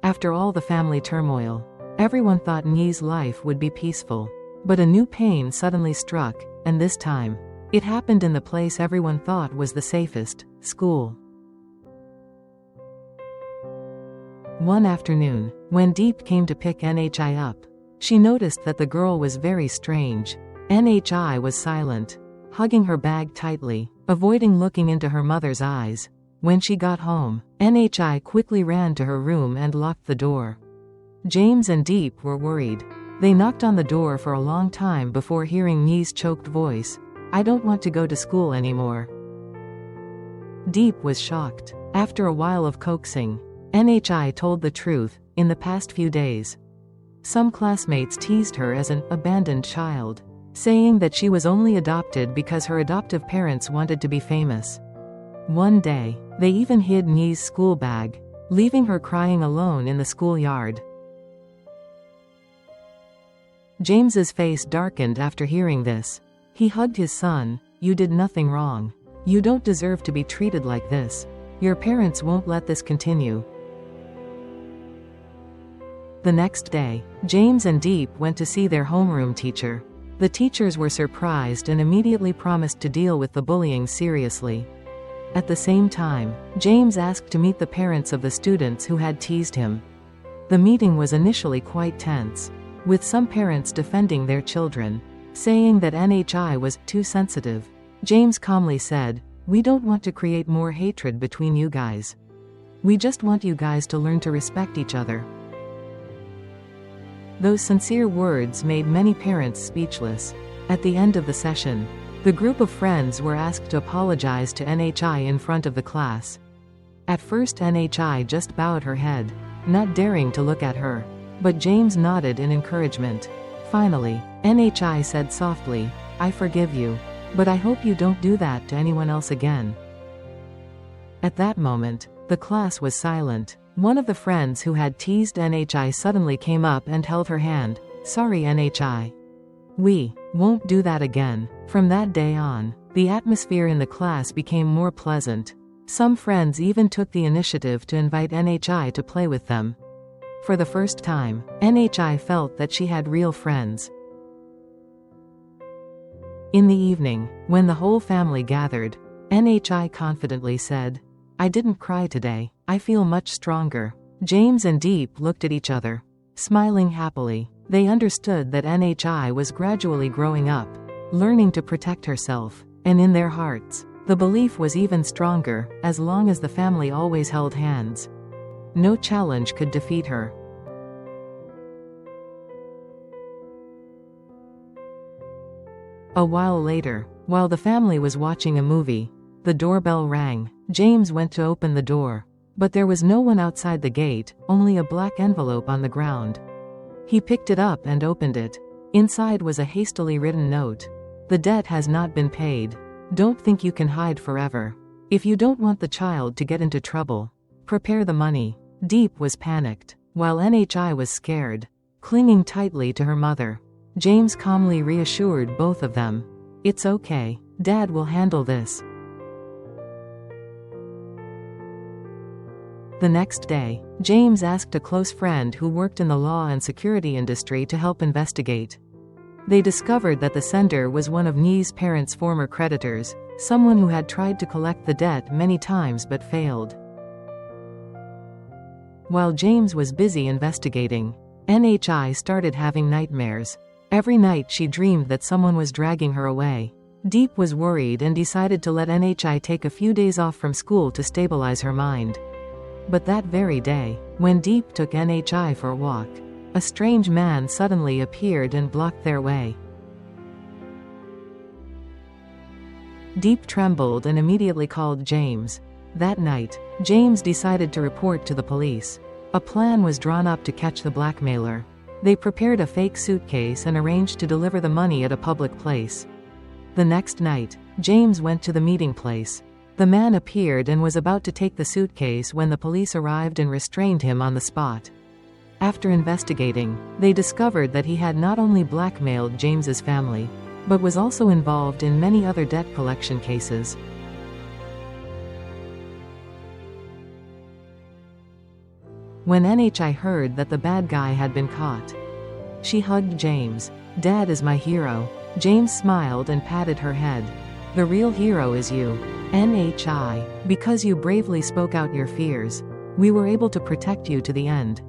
After all the family turmoil, everyone thought Ny's life would be peaceful. But a new pain suddenly struck, and this time, it happened in the place everyone thought was the safest, school. One afternoon, when Diep came to pick Nhi up, she noticed that the girl was very strange. Nhi was silent, hugging her bag tightly, avoiding looking into her mother's eyes. When she got home, Nhi quickly ran to her room and locked the door. James and Diep were worried. They knocked on the door for a long time before hearing Ny's choked voice, "I don't want to go to school anymore." Diep was shocked. After a while of coaxing, Nhi told the truth. In the past few days, some classmates teased her as an abandoned child, saying that she was only adopted because her adoptive parents wanted to be famous. One day, they even hid Ny's school bag, leaving her crying alone in the schoolyard. James's face darkened after hearing this. He hugged his son. "You did nothing wrong. You don't deserve to be treated like this. Your parents won't let this continue." The next day, James and Diep went to see their homeroom teacher. The teachers were surprised and immediately promised to deal with the bullying seriously. At the same time, James asked to meet the parents of the students who had teased him. The meeting was initially quite tense, with some parents defending their children, saying that Nhi was too sensitive. James calmly said, "We don't want to create more hatred between you guys. We just want you guys to learn to respect each other." Those sincere words made many parents speechless. At the end of the session, the group of friends were asked to apologize to Nhi in front of the class. At first Nhi just bowed her head, not daring to look at her, but James nodded in encouragement. Finally, Nhi said softly, "I forgive you, but I hope you don't do that to anyone else again." At that moment, the class was silent. One of the friends who had teased Nhi suddenly came up and held her hand. "Sorry, Nhi. We won't do that again." From that day on, the atmosphere in the class became more pleasant. Some friends even took the initiative to invite Nhi to play with them. For the first time, Nhi felt that she had real friends. In the evening, when the whole family gathered, Nhi confidently said, "I didn't cry today. I feel much stronger." James and Diep looked at each other, smiling happily. They understood that Nhi was gradually growing up, learning to protect herself, and in their hearts, the belief was even stronger. As long as the family always held hands, no challenge could defeat her. A while later, while the family was watching a movie, the doorbell rang. James went to open the door, but there was no one outside the gate, only a black envelope on the ground. He picked it up and opened it. Inside was a hastily written note. "The debt has not been paid. Don't think you can hide forever. If you don't want the child to get into trouble, prepare the money." Diep was panicked, while Nhi was scared, clinging tightly to her mother. James calmly reassured both of them. "It's okay. Dad will handle this." The next day, James asked a close friend who worked in the law and security industry to help investigate. They discovered that the sender was one of Ny's parents' former creditors, someone who had tried to collect the debt many times but failed. While James was busy investigating, Nhi started having nightmares. Every night she dreamed that someone was dragging her away. Diep was worried and decided to let Nhi take a few days off from school to stabilize her mind. But that very day, when Diep took Nhi for a walk, a strange man suddenly appeared and blocked their way. Diep trembled and immediately called James. That night, James decided to report to the police. A plan was drawn up to catch the blackmailer. They prepared a fake suitcase and arranged to deliver the money at a public place. The next night, James went to the meeting place. The man appeared and was about to take the suitcase when the police arrived and restrained him on the spot. After investigating, they discovered that he had not only blackmailed James's family, but was also involved in many other debt collection cases. when NHI heard that the bad guy had been caught. She hugged James. "Dad is my hero." James smiled and patted her head. "The real hero is you, NHI. Because you bravely spoke out your fears. We were able to protect you to the end."